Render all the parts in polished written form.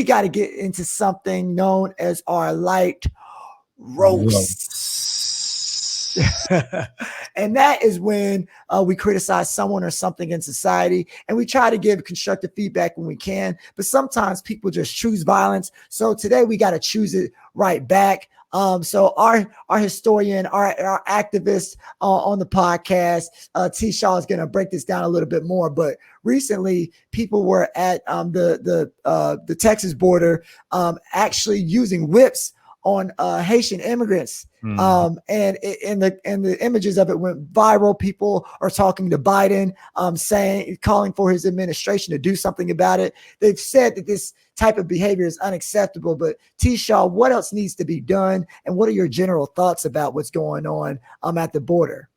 we got to get into something known as our light roast. And that is when we criticize someone or something in society, and we try to give constructive feedback when we can, but sometimes people just choose violence. So today we got to choose it right back. So our historian, our activist on the podcast, T. Shaw, is going to break this down a little bit more. But recently, people were at the Texas border, actually using whips on Haitian immigrants. And the images of it went viral. People are talking to Biden, calling for his administration to do something about it. They've said that this type of behavior is unacceptable. But T. Shaw, what else needs to be done? And what are your general thoughts about what's going on at the border?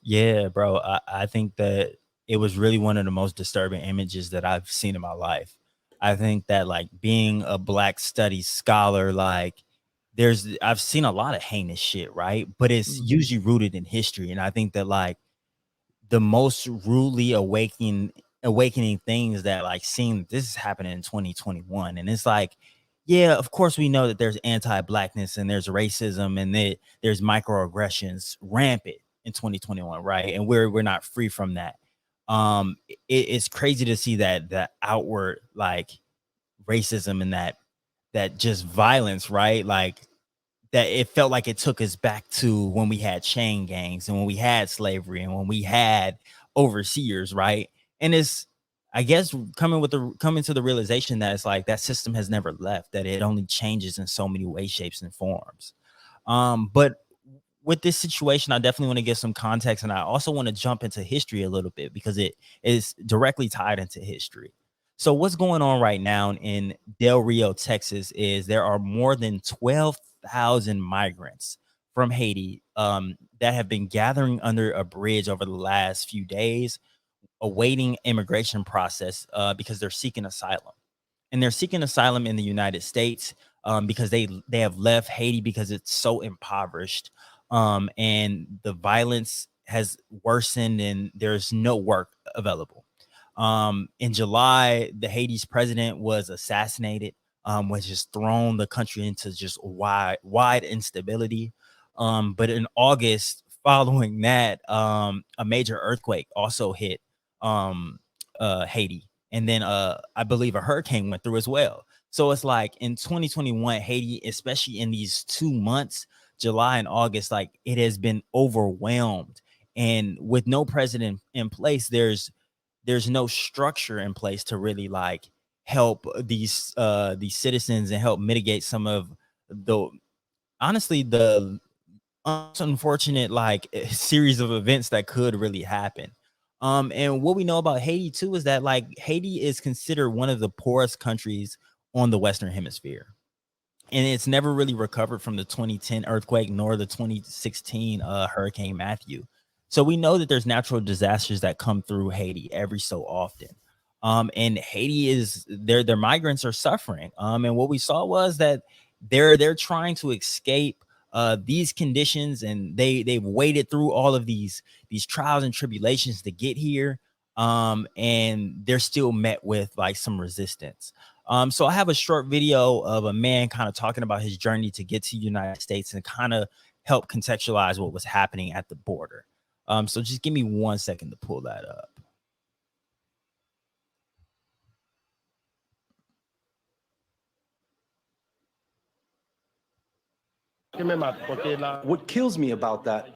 Yeah, bro. I think that it was really one of the most disturbing images that I've seen in my life. I think that, like, being a Black studies scholar, like, I've seen a lot of heinous shit, right? But it's usually rooted in history. And I think that, like, the most rudely awakening things that, like, seeing this is happening in 2021. And it's like, yeah, of course we know that there's anti-Blackness and there's racism and there's microaggressions rampant in 2021, right? And we're not free from that. It's crazy to see that outward, like, racism and that just violence, right? Like, that it felt like it took us back to when we had chain gangs and when we had slavery and when we had overseers, right? And it's, I guess, coming to the realization that it's like that system has never left, that it only changes in so many ways, shapes, and forms. But with this situation, I definitely want to give some context, and I also want to jump into history a little bit because it is directly tied into history. So what's going on right now in Del Rio, Texas, is there are more than 12,000 migrants from Haiti that have been gathering under a bridge over the last few days, awaiting immigration process because they're seeking asylum. And they're seeking asylum in the United States because they have left Haiti because it's so impoverished, and the violence has worsened and there's no work available. In July, the Haiti's president was assassinated, which has thrown the country into just wide instability. But in August, following that, a major earthquake also hit Haiti. And then I believe a hurricane went through as well. So it's like in 2021, Haiti, especially in these 2 months, July and August, like, it has been overwhelmed. And with no president in place, there's no structure in place to really, like, help these citizens and help mitigate some of the unfortunate, like, series of events that could really happen. And what we know about Haiti too is that, like, Haiti is considered one of the poorest countries on the Western Hemisphere. And it's never really recovered from the 2010 earthquake nor the 2016 Hurricane Matthew. So we know that there's natural disasters that come through Haiti every so often. And Haiti is their migrants are suffering. And what we saw was that they're trying to escape these conditions, and they've waded through all of these trials and tribulations to get here. And they're still met with, like, some resistance. So I have a short video of a man kind of talking about his journey to get to the United States and kind of help contextualize what was happening at the border. So just give me 1 second to pull that up. What kills me about that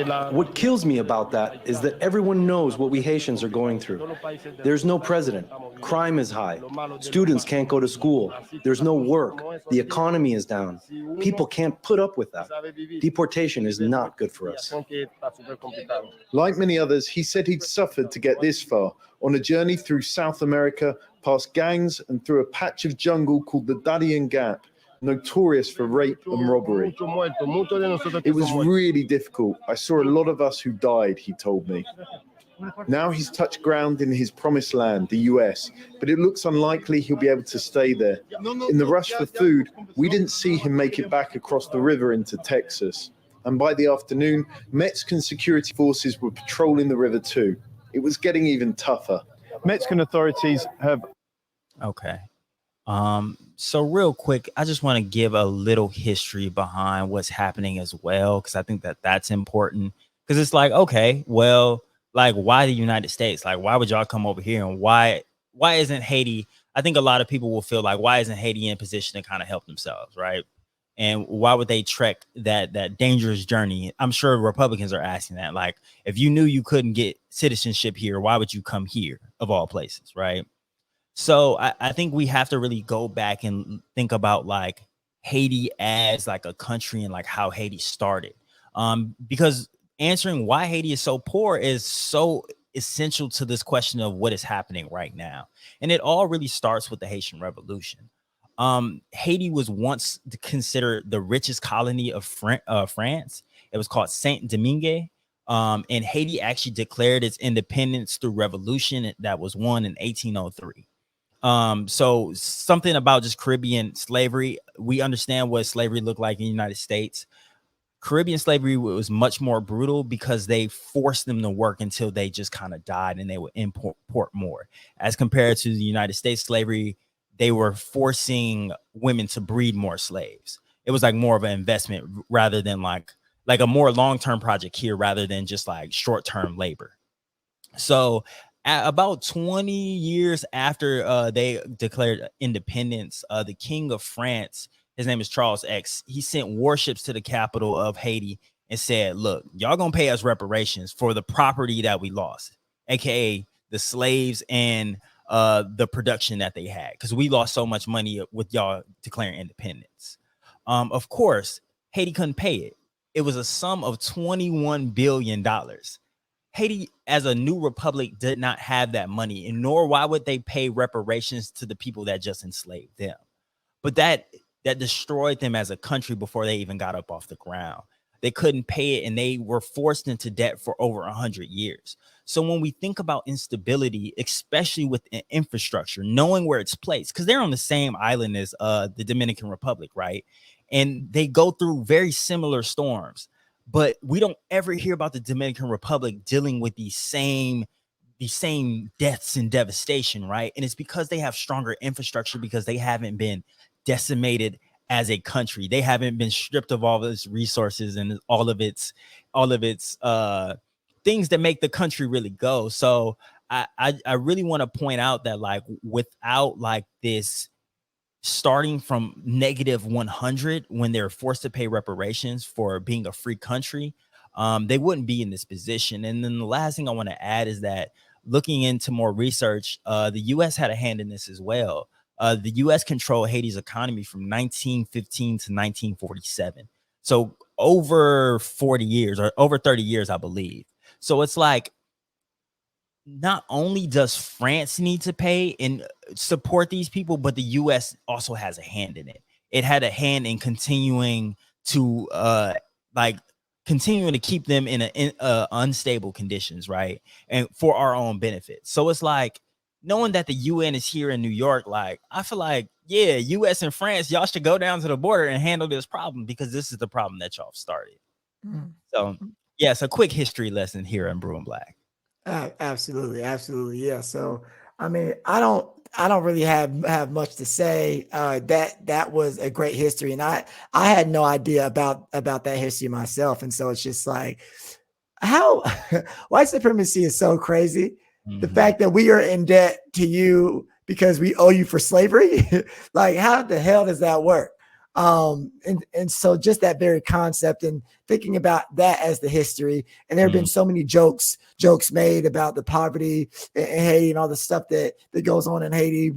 What kills me about that is that everyone knows what we Haitians are going through. There's no president. Crime is high. Students can't go to school. There's no work. The economy is down. People can't put up with that. Deportation is not good for us. Like many others, he said he'd suffered to get this far, on a journey through South America, past gangs and through a patch of jungle called the Darien Gap. notorious for rape and robbery. It was really difficult. I saw a lot of us who died, he told me. Now he's touched ground in his promised land, the US, but it looks unlikely he'll be able to stay there. In the rush for food, we didn't see him make it back across the river into Texas. And by the afternoon, Mexican security forces were patrolling the river too. It was getting even tougher. Mexican authorities have... Okay. So real quick, I just want to give a little history behind what's happening as well, because I think that that's important. Because it's like, okay, well, like, why the United States? Like, why would y'all come over here? And why isn't Haiti? I think a lot of people will feel like, why isn't Haiti in position to kind of help themselves, right? And why would they trek that dangerous journey? I'm sure Republicans are asking that. Like, if you knew you couldn't get citizenship here, why would you come here of all places, right? So I think we have to really go back and think about like Haiti as like a country and like how Haiti started. Because answering why Haiti is so poor is so essential to this question of what is happening right now. And it all really starts with the Haitian Revolution. Haiti was once considered the richest colony of France. It was called Saint-Domingue. And Haiti actually declared its independence through revolution that was won in 1803. So something about just Caribbean slavery. We understand what slavery looked like in the United States. Caribbean slavery was much more brutal because they forced them to work until they just kind of died and they would import more. As compared to the United States slavery, they were forcing women to breed more slaves. It was like more of an investment rather than like a more long-term project here rather than just like short-term labor. So about 20 years after they declared independence, the King of France, his name is Charles X, he sent warships to the capital of Haiti and said, look, y'all gonna pay us reparations for the property that we lost, aka the slaves and the production that they had, because we lost so much money with y'all declaring independence. Of course, Haiti couldn't pay it. It was a sum of $21 billion. Haiti, as a new republic, did not have that money, and nor why would they pay reparations to the people that just enslaved them. But that destroyed them as a country before they even got up off the ground. They couldn't pay it, and they were forced into debt for over 100 years. So when we think about instability, especially with infrastructure, knowing where it's placed, because they're on the same island as the Dominican Republic, right? And they go through very similar storms, but we don't ever hear about the Dominican Republic dealing with these same deaths and devastation, right? And it's because they have stronger infrastructure, because they haven't been decimated as a country. They haven't been stripped of all of its resources and all of its things that make the country really go. So I really want to point out that like without like this starting from negative 100 when they're forced to pay reparations for being a free country, they wouldn't be in this position. And then the last thing I want to add is that looking into more research, the U.S. had a hand in this as well. The U.S. controlled Haiti's economy from 1915 to 1947. So over 40 years or over 30 years, I believe. So it's like, not only does France need to pay and support these people, but the U.S. also has a hand in it. It had a hand in continuing to keep them in unstable conditions, right? And for our own benefit. So it's like, knowing that the UN is here in New York, like, I feel like, yeah, US and France, y'all should go down to the border and handle this problem, because this is the problem that y'all started. So yeah, it's a quick history lesson here in Brewin Black. Absolutely. Yeah. So I mean, I don't really have much to say. That was a great history, and I had no idea about that history myself. And so it's just like, how white supremacy is so crazy. The fact that we are in debt to you because we owe you for slavery, like, how the hell does that work? And so just that very concept and thinking about that as the history, and there have been so many jokes made about the poverty in Haiti and all the stuff that goes on in Haiti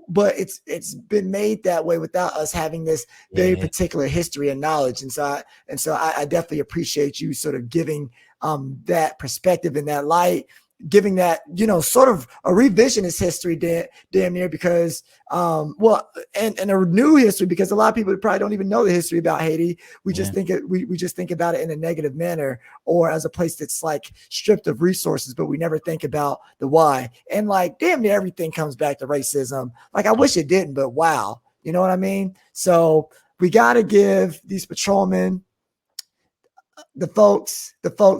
but it's been made that way without us having this very particular history and knowledge. And so I definitely appreciate you sort of giving that perspective in that light. giving that, sort of a revisionist history damn near, because and a new history, because a lot of people probably don't even know the history about Haiti. We just think we just think about it in a negative manner, or as a place that's like stripped of resources, but we never think about the why. And like damn near everything comes back to racism. Like I wish it didn't, but wow, you know what I mean? So we got to give these patrolmen, the folks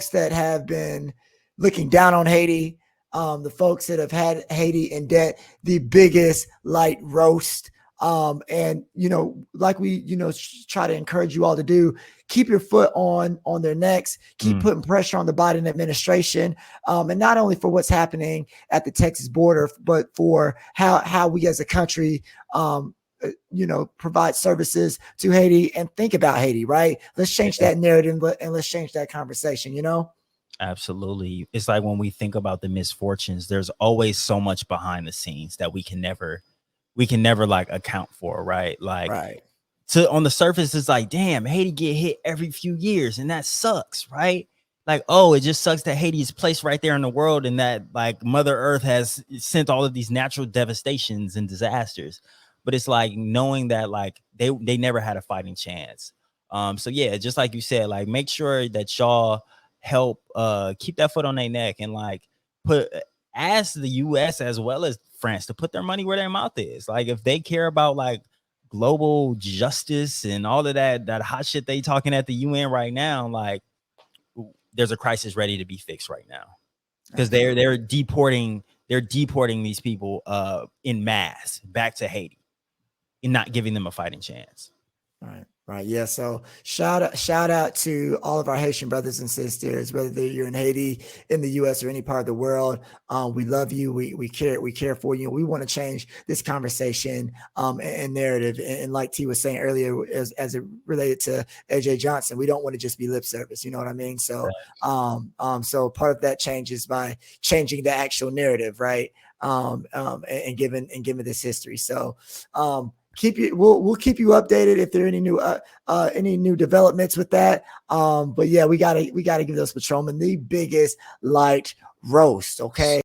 that have been looking down on Haiti, the folks that have had Haiti in debt, the biggest light roast. And, like we, try to encourage you all to do, keep your foot on their necks, keep putting pressure on the Biden administration. And not only for what's happening at the Texas border, but for how we as a country, provide services to Haiti and think about Haiti, right? Let's change that narrative and let's change that conversation, Absolutely. It's like when we think about the misfortunes, there's always so much behind the scenes that we can never like account for, right? Like on the surface, it's like, damn, Haiti get hit every few years and that sucks, right? Like, oh, it just sucks that Haiti is placed right there in the world and that like Mother Earth has sent all of these natural devastations and disasters. But it's like knowing that like they never had a fighting chance. So yeah, just like you said, like make sure that y'all help keep that foot on their neck and like ask the US as well as France to put their money where their mouth is. Like if they care about like global justice and all of that hot shit they talking at the UN right now, like there's a crisis ready to be fixed right now, because they're deporting these people in mass back to Haiti and not giving them a fighting chance. Right. Yeah. So shout out to all of our Haitian brothers and sisters, whether you're in Haiti, in the US, or any part of the world. We love you. We care for you. We want to change this conversation and narrative. And like T was saying earlier, as it related to AJ Johnson, we don't want to just be lip service. You know what I mean? So so part of that change is by changing the actual narrative, right? And giving this history. So we'll keep you updated if there are any new developments with that. But yeah, we gotta give those patrolmen the biggest light roast. Okay.